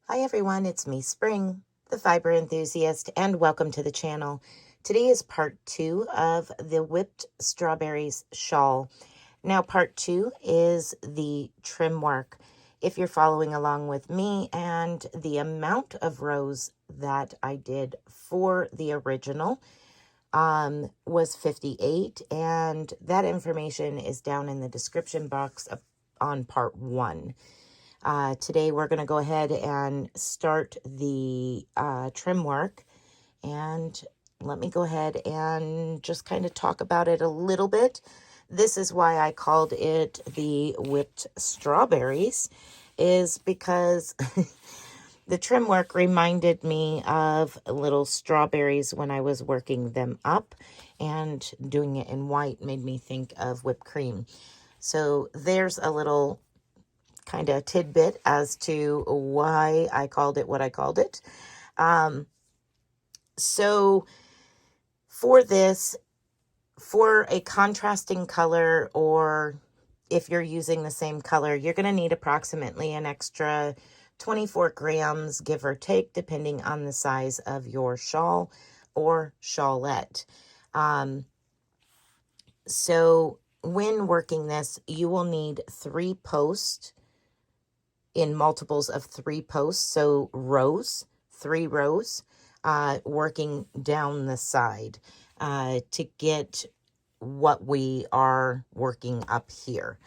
Hi everyone, it's me, Spring, the fiber enthusiast, and welcome to the channel. Today is part 2 of the whipped strawberries shawl. Now part 2 is the trim work. If you're following along with me, and the amount of rows that I did for the original was 58, and that information is down in the description box on part 1. Today we're going to go ahead and start the trim work, and let me go ahead and just kind of talk about it a little bit. This is why I called it the whipped strawberries, is because the trim work reminded me of little strawberries when I was working them up, and doing it in white made me think of whipped cream. So there's a little kind of tidbit as to why I called it what I called it. So for this, for a contrasting color, or if you're using the same color, you're going to need approximately an extra 24 grams, give or take, depending on the size of your shawl or shawlette. So when working this, you will need 3 posts in multiples of 3 posts, so rows, 3 rows, working down the side to get what we are working up here.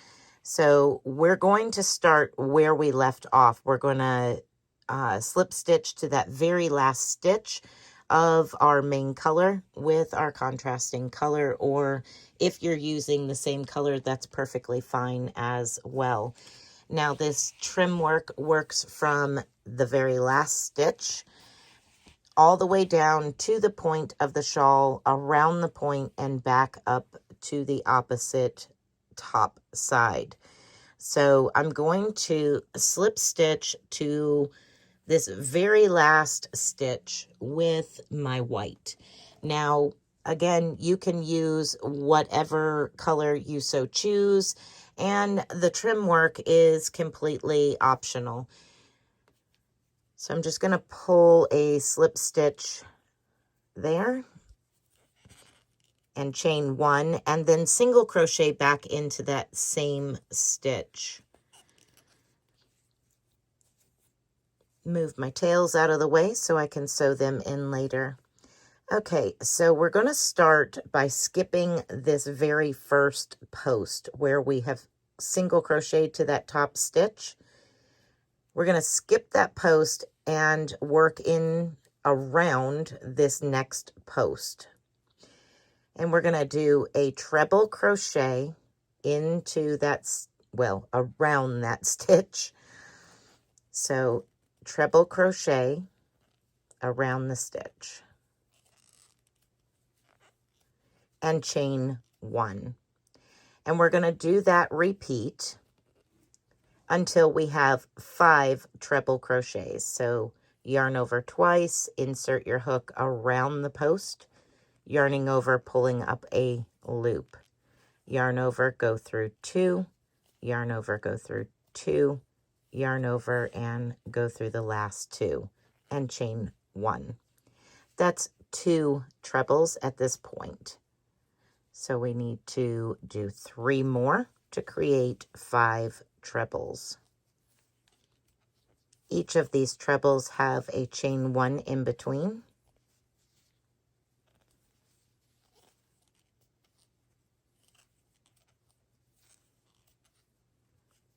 So we're going to start where we left off. We're going to slip stitch to that very last stitch of our main color with our contrasting color, or if you're using the same color, that's perfectly fine as well. Now this trim work works from the very last stitch all the way down to the point of the shawl, around the point, and back up to the opposite top side. So I'm going to slip stitch to this very last stitch with my white. Now, again, you can use whatever color you so choose, and the trim work is completely optional. So I'm just going to pull a slip stitch there and chain 1, and then single crochet back into that same stitch. Move my tails out of the way so I can sew them in later. Okay, so we're going to start by skipping this very first post where we have single crocheted to that top stitch. We're going to skip that post and work in around this next post. And we're going to do a treble crochet into that, well, around that stitch. So treble crochet around the stitch and chain 1. And we're going to do that repeat until we have 5 treble crochets. So yarn over twice, insert your hook around the post, yarning over, pulling up a loop, yarn over, go through 2, yarn over, go through 2, yarn over, and go through the last 2, and chain 1. That's 2 trebles at this point. So we need to do 3 more to create 5 trebles. Each of these trebles have a chain 1 in between.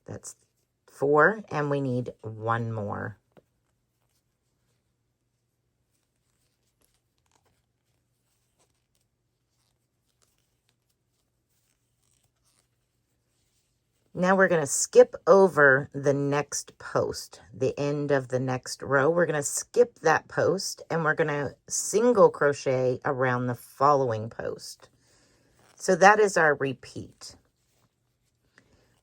That's 4, and we need 1 more. Now we're going to skip over the next post, the end of the next row. We're going to skip that post, and we're going to single crochet around the following post. So that is our repeat.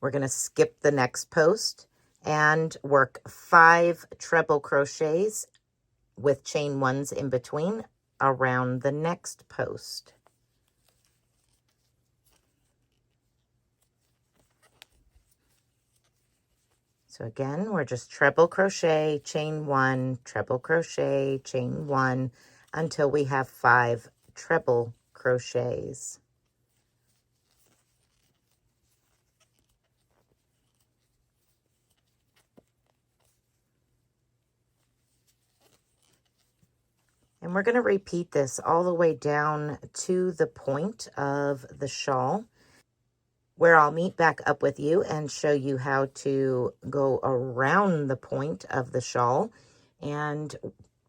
We're going to skip the next post and work 5 treble crochets with chain 1s in between around the next post. So again, we're just treble crochet, chain 1, treble crochet, chain 1, until we have 5 treble crochets. And we're going to repeat this all the way down to the point of the shawl, where I'll meet back up with you and show you how to go around the point of the shawl and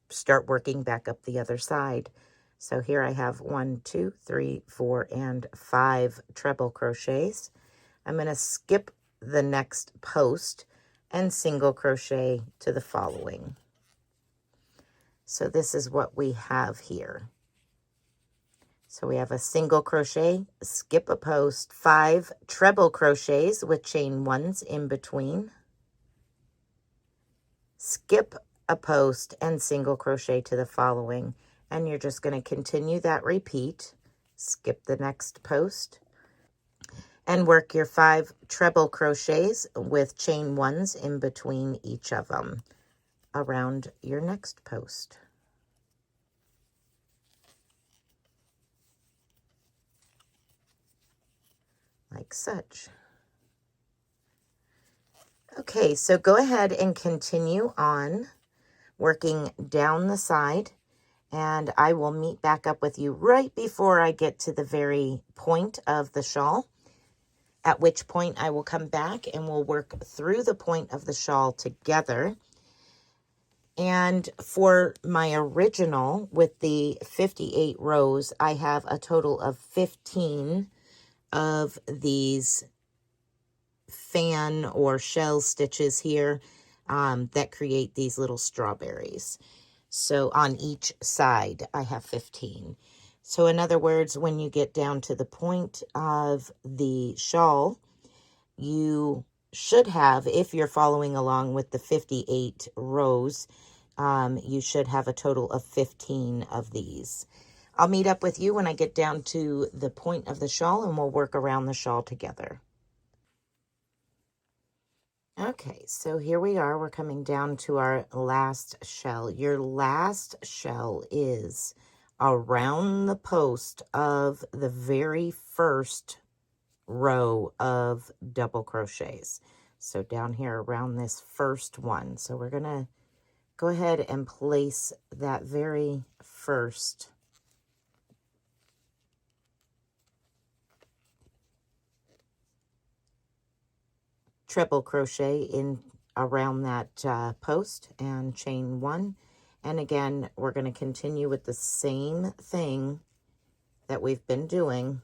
start working back up the other side. So here I have 1, 2, 3, 4, and 5 treble crochets. I'm going to skip the next post and single crochet to the following. So this is what we have here. So we have a single crochet, skip a post, 5 treble crochets with chain 1s in between, skip a post and single crochet to the following. And you're just going to continue that repeat, skip the next post, and work your 5 treble crochets with chain 1s in between each of them around your next post. Like such. Okay, so go ahead and continue on working down the side, and I will meet back up with you right before I get to the very point of the shawl, at which point I will come back and we'll work through the point of the shawl together. And for my original with the 58 rows, I have a total of 15 of these fan or shell stitches here that create these little strawberries. So on each side, I have 15. So in other words, when you get down to the point of the shawl, you should have, if you're following along with the 58 rows, you should have a total of 15 of these. I'll meet up with you when I get down to the point of the shawl and we'll work around the shawl together. Okay, so here we are. We're coming down to our last shell. Your last shell is around the post of the very first row of double crochets. So down here around this first one. So we're going to go ahead and place that very first treble crochet in around that post and chain 1. And again, we're going to continue with the same thing that we've been doing.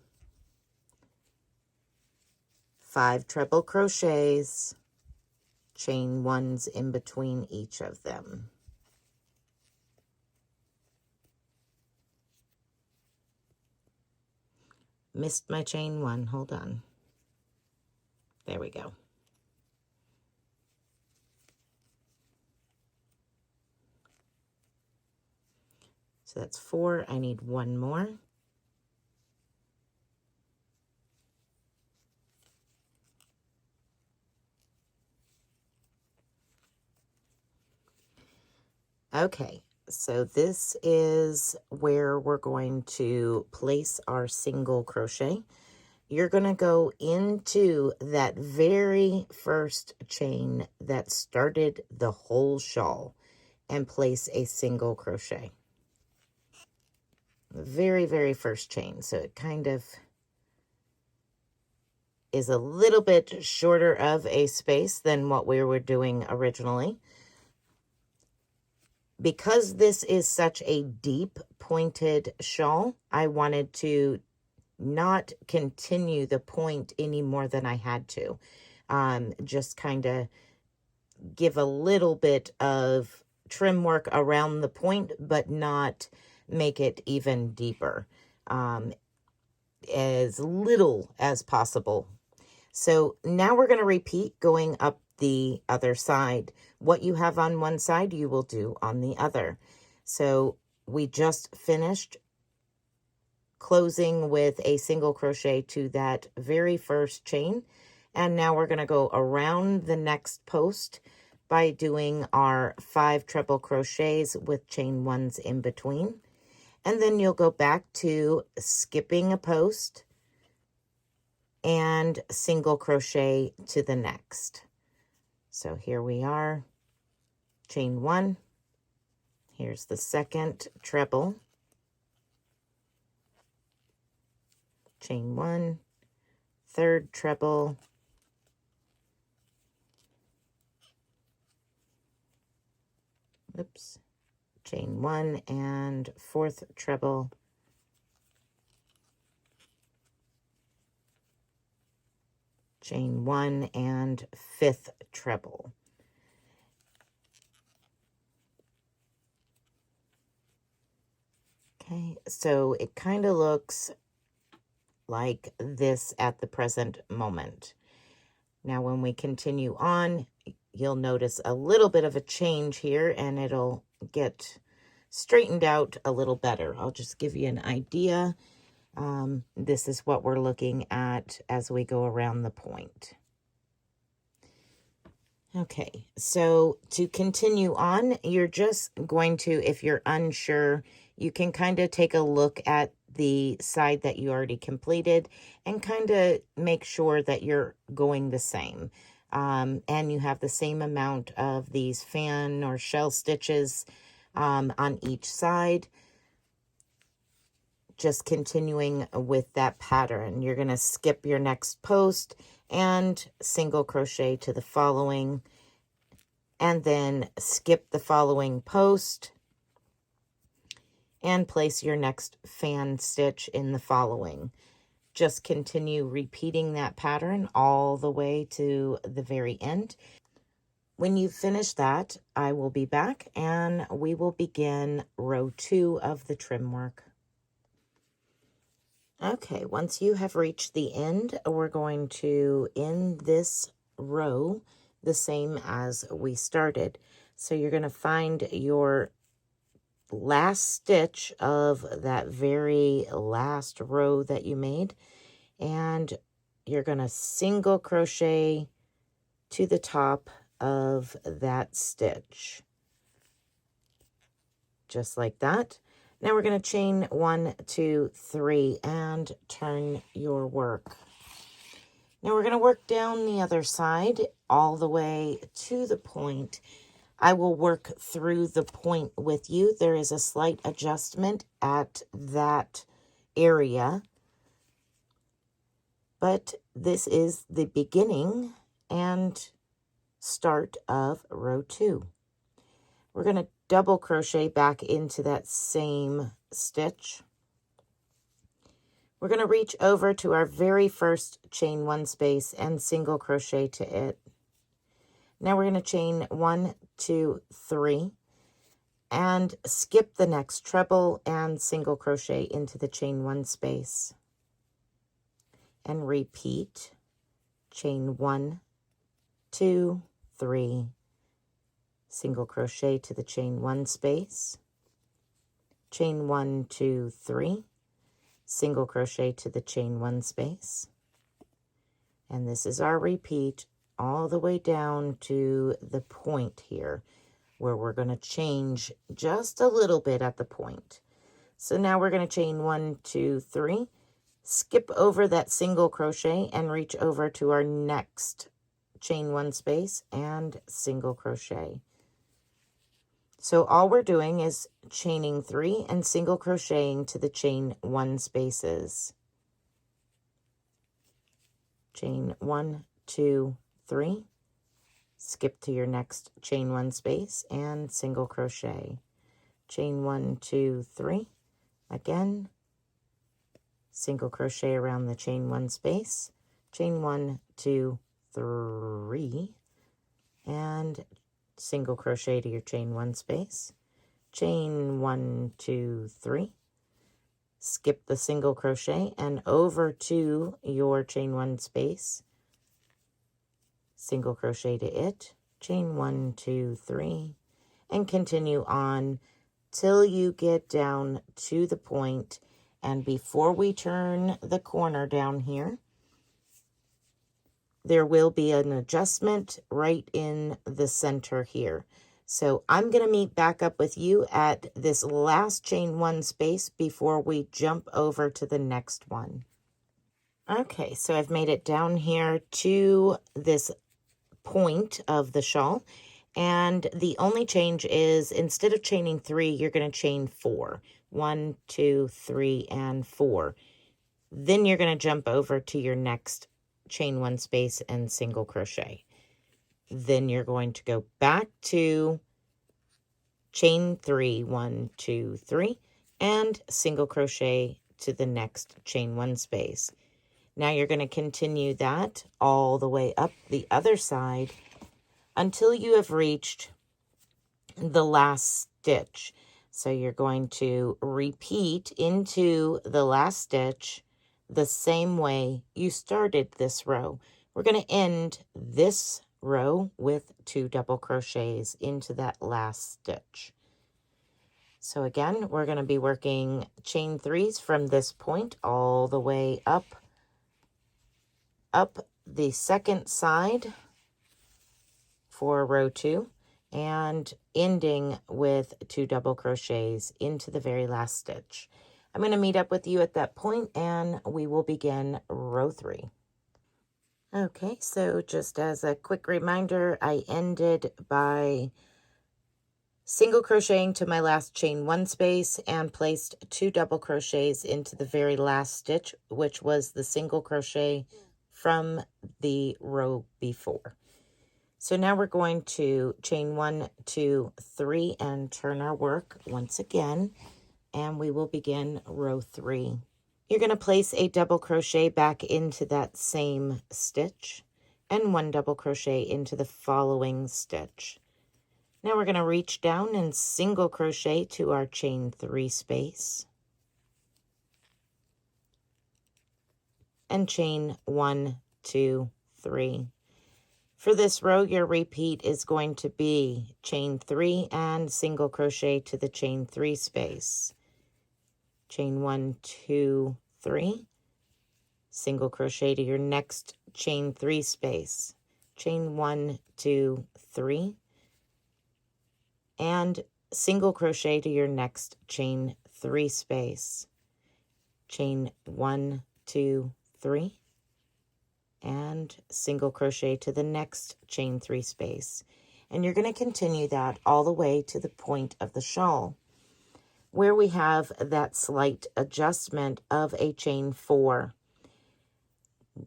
5 treble crochets, chain 1s in between each of them. Missed my chain 1. Hold on. There we go. So that's 4. I need 1 more. Okay, so this is where we're going to place our single crochet. You're going to go into that very first chain that started the whole shawl and place a single crochet. The very, very first chain. So it kind of is a little bit shorter of a space than what we were doing originally. Because this is such a deep pointed shawl, I wanted to not continue the point any more than I had to. Just kind of give a little bit of trim work around the point, but not make it even deeper. As little as possible. So now we're going to repeat going up the other side. What you have on one side, you will do on the other. So we just finished closing with a single crochet to that very first chain, And now we're going to go around the next post by doing our 5 treble crochets with chain 1s in between. And then you'll go back to skipping a post and single crochet to the next. So here we are, chain 1. Here's the second treble, chain 1, third treble, oops, chain 1 and fourth treble, chain 1 and fifth treble. Okay, so it kind of looks like this at the present moment. Now when we continue on, you'll notice a little bit of a change here, and it'll get straightened out a little better. I'll just give you an idea. This is what we're looking at as we go around the point. Okay, so to continue on, you're just going to, if you're unsure, you can kind of take a look at the side that you already completed and kind of make sure that you're going the same. And you have the same amount of these fan or shell stitches on each side. Just continuing with that pattern. You're going to skip your next post and single crochet to the following, and then skip the following post and place your next fan stitch in the following. Just continue repeating that pattern all the way to the very end. When you finish that, I will be back and we will begin row 2 of the trim work. Okay, once you have reached the end, we're going to end this row the same as we started. So you're going to find your last stitch of that very last row that you made, and you're going to single crochet to the top of that stitch, just like that. Now we're going to chain 1, 2, 3 and turn your work. Now we're going to work down the other side all the way to the point. I will work through the point with you. There is a slight adjustment at that area, but this is the beginning and start of row 2. We're going to double crochet back into that same stitch. We're going to reach over to our very first chain 1 space and single crochet to it. Now we're going to chain 1, 2, 3 and skip the next treble and single crochet into the chain 1 space. And repeat, chain 1, 2, 3, single crochet to the chain 1 space, chain 1, 2, 3, single crochet to the chain 1 space. And this is our repeat all the way down to the point here, where we're going to change just a little bit at the point. So now we're going to chain 1, 2, 3, skip over that single crochet and reach over to our next chain 1 space and single crochet. So all we're doing is chaining 3 and single crocheting to the chain 1 spaces. Chain 1, 2, 3, skip to your next chain 1 space and single crochet. Chain 1, 2, 3, again, single crochet around the chain 1 space, chain 1, 2, 3, and single crochet to your chain 1 space, chain 1, 2, 3, skip the single crochet and over to your chain 1 space, single crochet to it, chain 1, 2, 3, and continue on till you get down to the point. And before we turn the corner down here, there will be an adjustment right in the center here. So I'm going to meet back up with you at this last chain 1 space before we jump over to the next one. Okay, so I've made it down here to this point of the shawl, and the only change is instead of chaining 3, you're going to chain 4. 1, 2, 3, and 4. Then you're going to jump over to your next chain 1 space and single crochet. Then you're going to go back to chain 3, 1, 2, 3, and single crochet to the next chain 1 space. Now you're going to continue that all the way up the other side until you have reached the last stitch. So you're going to repeat into the last stitch the same way you started this row. We're going to end this row with 2 double crochets into that last stitch. So again, we're going to be working chain 3s from this point all the way up the second side for row 2 and ending with 2 double crochets into the very last stitch. I'm going to meet up with you at that point and we will begin row 3. Okay, so just as a quick reminder, I ended by single crocheting to my last chain 1 space and placed 2 double crochets into the very last stitch, which was the single crochet from the row before. So now we're going to chain 1, 2, 3 and turn our work once again, and we will begin row 3. You're going to place a double crochet back into that same stitch and 1 double crochet into the following stitch. Now we're going to reach down and single crochet to our chain 3 space and chain 1, 2, 3. For this row, your repeat is going to be chain 3 and single crochet to the chain 3 space. Chain 1, 2, 3, single crochet to your next chain 3 space, chain 1, 2, 3, and single crochet to your next chain 3 space, chain 1, 2, 3, and single crochet to the next chain 3 space. And you're going to continue that all the way to the point of the shawl, where we have that slight adjustment of a chain 4.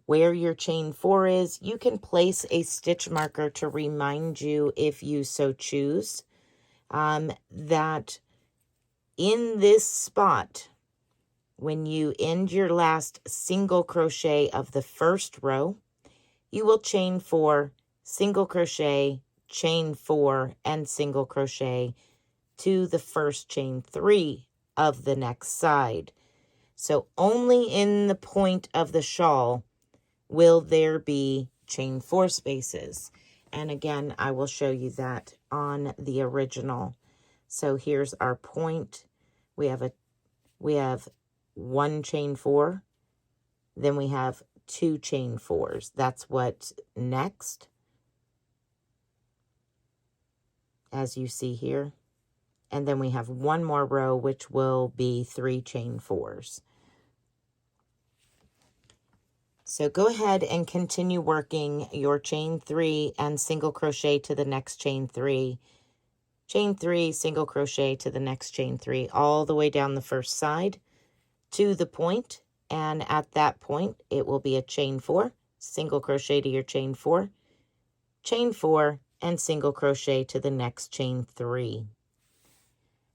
Where your chain 4 is, you can place a stitch marker to remind you, if you so choose, that in this spot, when you end your last single crochet of the first row, you will chain 4, single crochet, chain 4, and single crochet to the first chain 3 of the next side. So only in the point of the shawl will there be chain 4 spaces. And again, I will show you that on the original. So here's our point. We have 1 chain 4, then we have 2 chain 4s. That's what next, as you see here. And then we have 1 more row, which will be 3 chain 4s. So go ahead and continue working your chain 3 and single crochet to the next chain 3. Chain 3, single crochet to the next chain 3, all the way down the first side to the point. And at that point, it will be a chain 4, single crochet to your chain 4, chain 4, and single crochet to the next chain 3.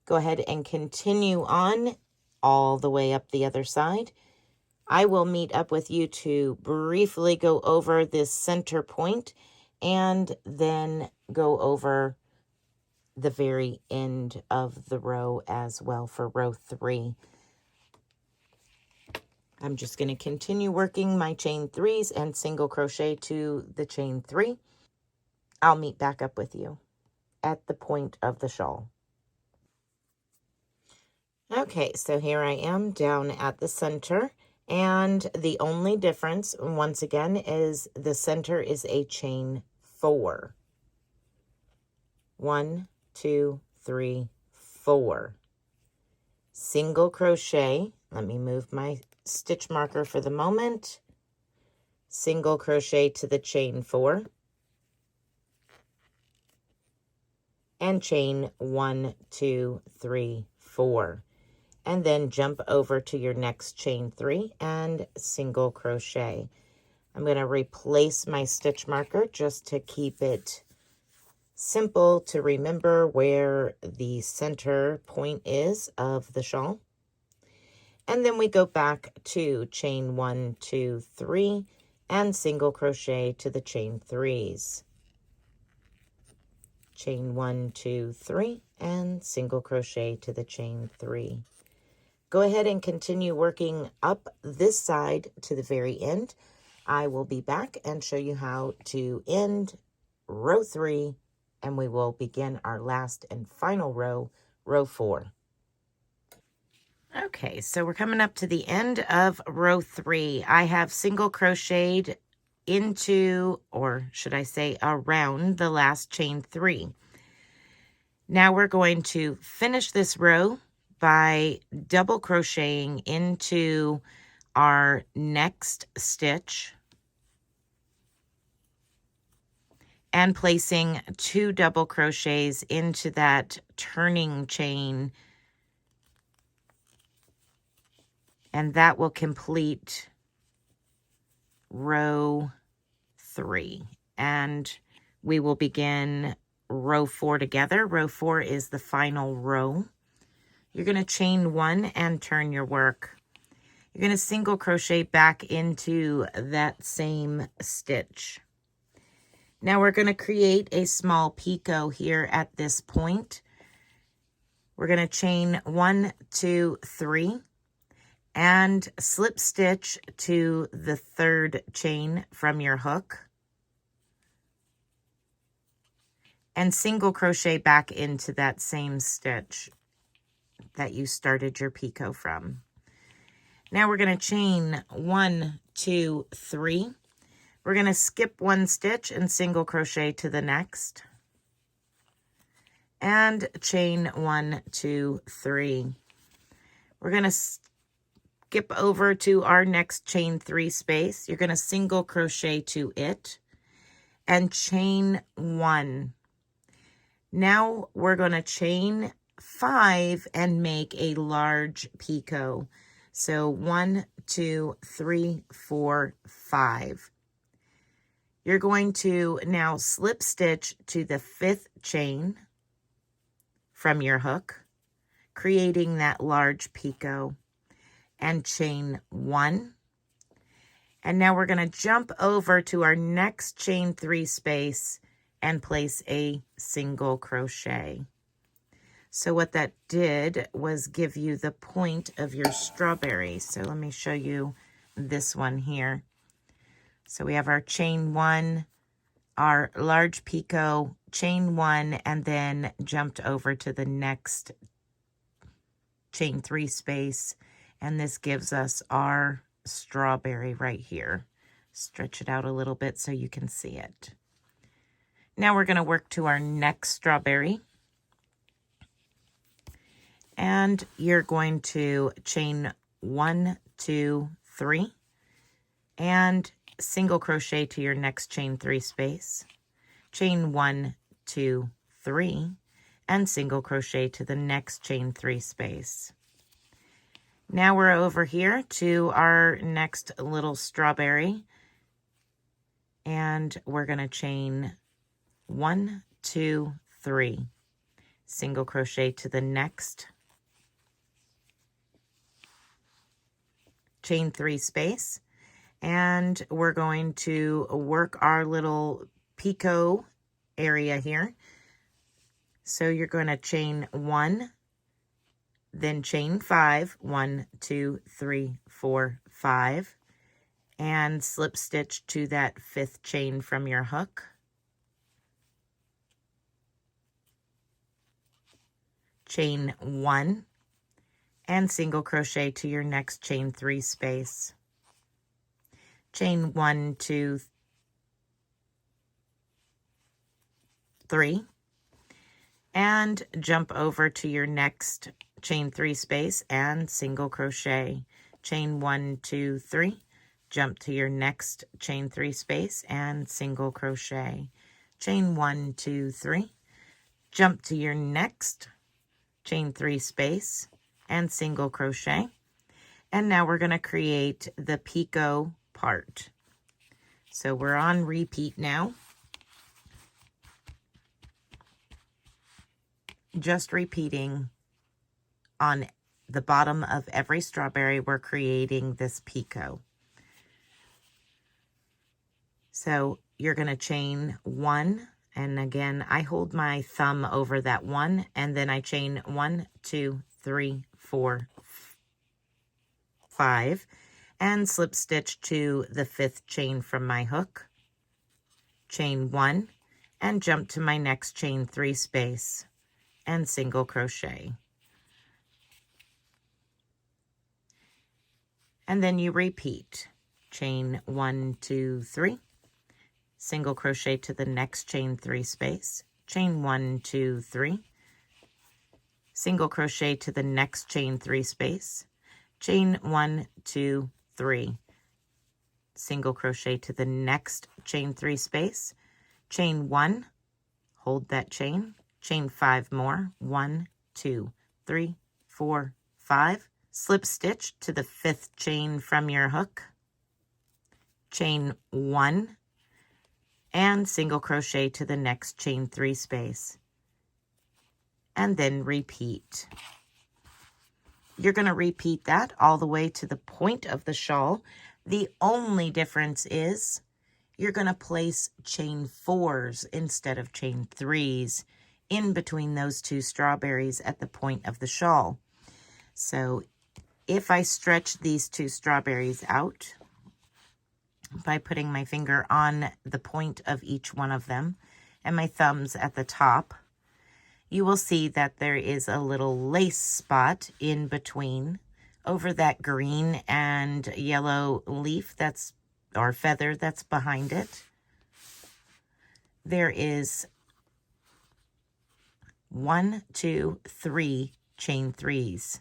Go ahead and continue on all the way up the other side. I will meet up with you to briefly go over this center point and then go over the very end of the row as well for row 3. I'm just going to continue working my chain 3s and single crochet to the chain 3. I'll meet back up with you at the point of the shawl. Okay, so here I am down at the center, And the only difference, once again, is the center is a chain 4. 1, 2, 3, 4. Single crochet. Let me move my stitch marker for the moment. Single crochet to the chain 4. And chain 1, 2, 3, 4. And then jump over to your next chain 3 and single crochet. I'm going to replace my stitch marker just to keep it simple to remember where the center point is of the shawl. And then we go back to chain 1, 2, 3 and single crochet to the chain 3s. Chain 1, 2, 3 and single crochet to the chain 3. Go ahead and continue working up this side to the very end. I will be back and show you how to end row 3, and we will begin our last and final row, row 4. Okay, so we're coming up to the end of row 3. I have single crocheted into, or should I say around, the last chain 3. Now we're going to finish this row by double crocheting into our next stitch and placing 2 double crochets into that turning chain, and that will complete row 3, and we will begin row 4 together. Row 4 is the final row. You're going to chain 1 and turn your work. You're going to single crochet back into that same stitch. Now we're going to create a small picot here at this point. We're going to chain 1, 2, 3 and slip stitch to the 3rd chain from your hook and single crochet back into that same stitch that you started your picot from. Now we're going to chain 1, 2, 3. We're going to skip 1 stitch and single crochet to the next. And chain 1, 2, 3. We're going to skip over to our next chain 3 space. You're going to single crochet to it and chain 1. Now we're going to chain 5 and make a large picot. So 1, 2, 3, 4, 5. You're going to now slip stitch to the 5th chain from your hook, creating that large picot, and chain 1. And now we're going to jump over to our next chain 3 space and place a single crochet. So what that did was give you the point of your strawberry. So let me show you this one here. So we have our chain 1, our large picot, chain 1, and then jumped over to the next chain 3 space. And this gives us our strawberry right here. Stretch it out a little bit so you can see it. Now we're going to work to our next strawberry. And you're going to chain 1, 2, 3 and single crochet to your next chain 3 space. Chain 1, 2, 3 and single crochet to the next chain 3 space. Now we're over here to our next little strawberry, and we're going to chain 1, 2, 3, single crochet to the next chain 3 space, and we're going to work our little picot area here. So you're going to chain 1, then chain 5, 1, 2, 3, 4, 5, and slip stitch to that 5th chain from your hook. Chain 1, and single crochet to your next chain 3 space. Chain 1, 2, 3, and jump over to your next chain 3 space and single crochet. Chain 1, 2, 3, jump to your next chain 3 space and single crochet. Chain 1, 2, 3, jump to your next chain 3 space and single crochet. And now we're going to create the picot part. So we're on repeat now. Just repeating on the bottom of every strawberry, we're creating this picot. So you're going to chain 1, and again, I hold my thumb over that 1, and then I chain 1, 2, 3, 4, 5, and slip stitch to the 5th chain from my hook. Chain 1, and jump to my next chain 3 space, and single crochet. And then you repeat. Chain 1, 2, 3, single crochet to the next chain 3 space, chain 1, 2, 3, single crochet to the next chain 3 space, chain 1, 2, 3, single crochet to the next chain 3 space, chain 1, hold that chain 5 more, 1, 2, 3, 4, 5, slip stitch to the 5th chain from your hook, chain 1, and single crochet to the next chain 3 space, and then repeat. You're going to repeat that all the way to the point of the shawl. The only difference is you're going to place chain 4s instead of chain 3s in between those 2 strawberries at the point of the shawl. So if I stretch these 2 strawberries out by putting my finger on the point of each one of them and my thumbs at the top, you will see that there is a little lace spot in between over that green and yellow leaf or feather that's behind it. There is 1, 2, 3 chain 3s.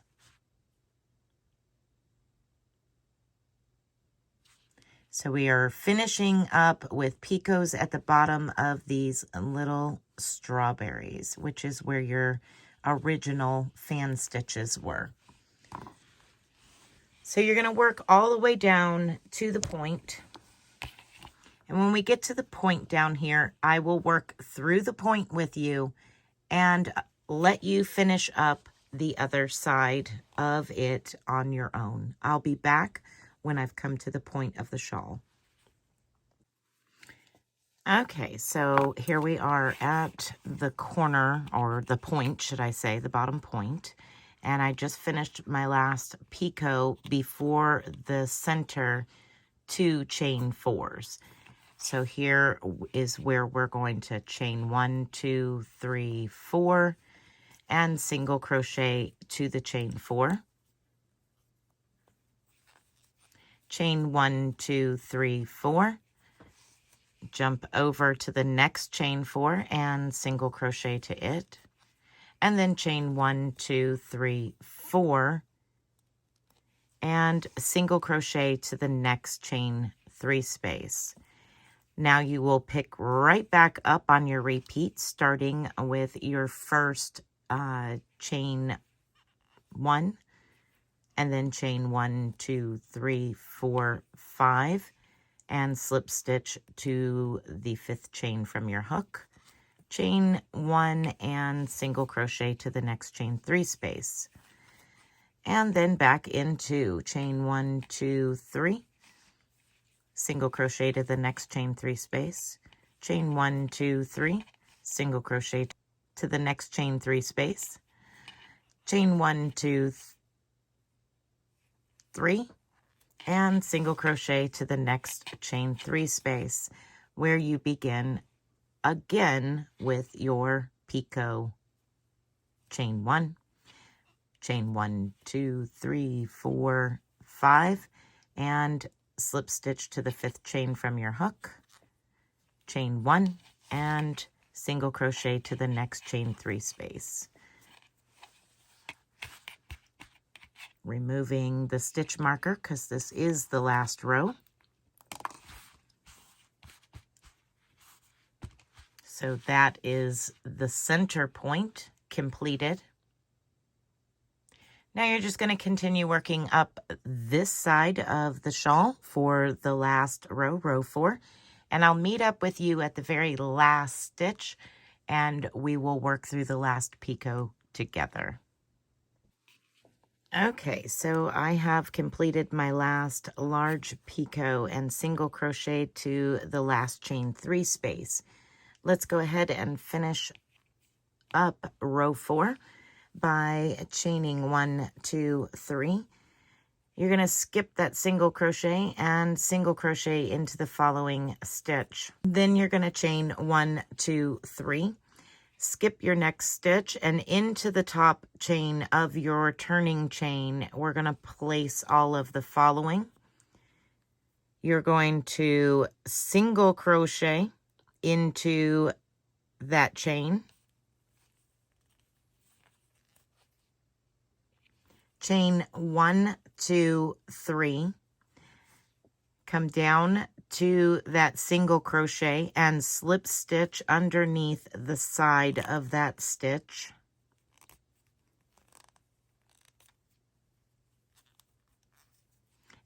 So we are finishing up with picots at the bottom of these little strawberries, which is where your original fan stitches were. So you're going to work all the way down to the point. And when we get to the point down here, I will work through the point with you and let you finish up the other side of it on your own. I'll be back when I've come to the point of the shawl. Okay, so here we are at the corner, or the point, should I say, the bottom point. And I just finished my last picot before the center 2 chain 4s. So here is where we're going to chain 1, 2, 3, 4, and single crochet to the chain 4. Chain 1, 2, 3, 4, jump over to the next chain 4 and single crochet to it, and then chain 1, 2, 3, 4, and single crochet to the next chain 3 space. Now you will pick right back up on your repeat, starting with your first chain 1, and then chain 1, 2, 3, 4, 5, and slip stitch to the 5th chain from your hook, chain 1 and single crochet to the next chain 3 space, and then back into chain 1, 2, 3, single crochet to the next chain 3 space, chain 1, 2, 3, single crochet to the next chain 3 space, chain 1, 2, 3, and single crochet to the next chain 3 space, where you begin again with your picot. Chain 1, chain 1, 2, 3, 4, 5, and slip stitch to the 5th chain from your hook, chain 1, and single crochet to the next chain 3 space. Removing the stitch marker because this is the last row. So that is the center point completed. Now you're just going to continue working up this side of the shawl for the last row, row 4. And I'll meet up with you at the very last stitch and we will work through the last picot together. Okay, so I have completed my last large picot and single crochet to the last chain 3 space. Let's go ahead and finish up row 4 by chaining 1, 2, 3. You're going to skip that single crochet and single crochet into the following stitch. Then you're going to chain 1, 2, 3. Skip your next stitch and into the top chain of your turning chain, we're going to place all of the following. You're going to single crochet into that chain, chain 1, 2, 3, come down to that single crochet and slip stitch underneath the side of that stitch.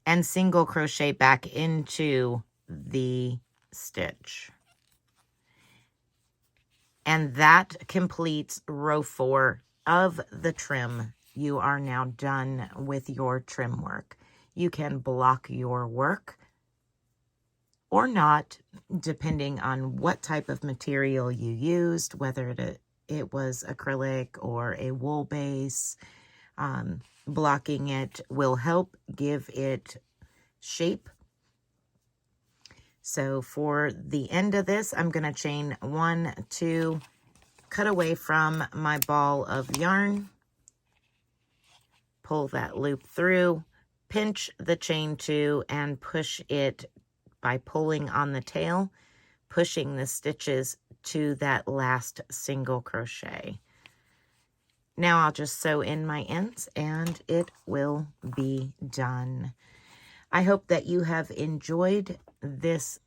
And single crochet back into the stitch. And that completes row 4 of the trim. You are now done with your trim work. You can block your work or not, depending on what type of material you used, whether it was acrylic or a wool base. Blocking it will help give it shape. So for the end of this, I'm going to chain 1, 2, cut away from my ball of yarn, pull that loop through, pinch the chain 2, and push it by pulling on the tail, pushing the stitches to that last single crochet. Now I'll just sew in my ends and it will be done. I hope that you have enjoyed this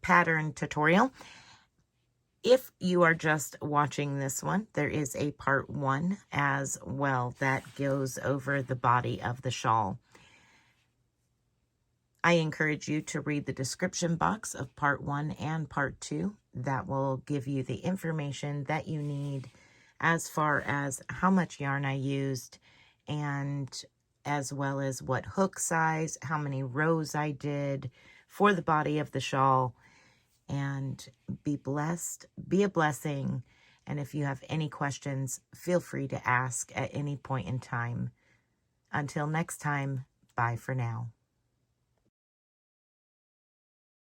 pattern tutorial. If you are just watching this one, there is a part 1 as well that goes over the body of the shawl. I encourage you to read the description box of part 1 and part 2. That will give you the information that you need as far as how much yarn I used, and as well as what hook size, how many rows I did for the body of the shawl. And be blessed, be a blessing. And if you have any questions, feel free to ask at any point in time. Until next time, bye for now.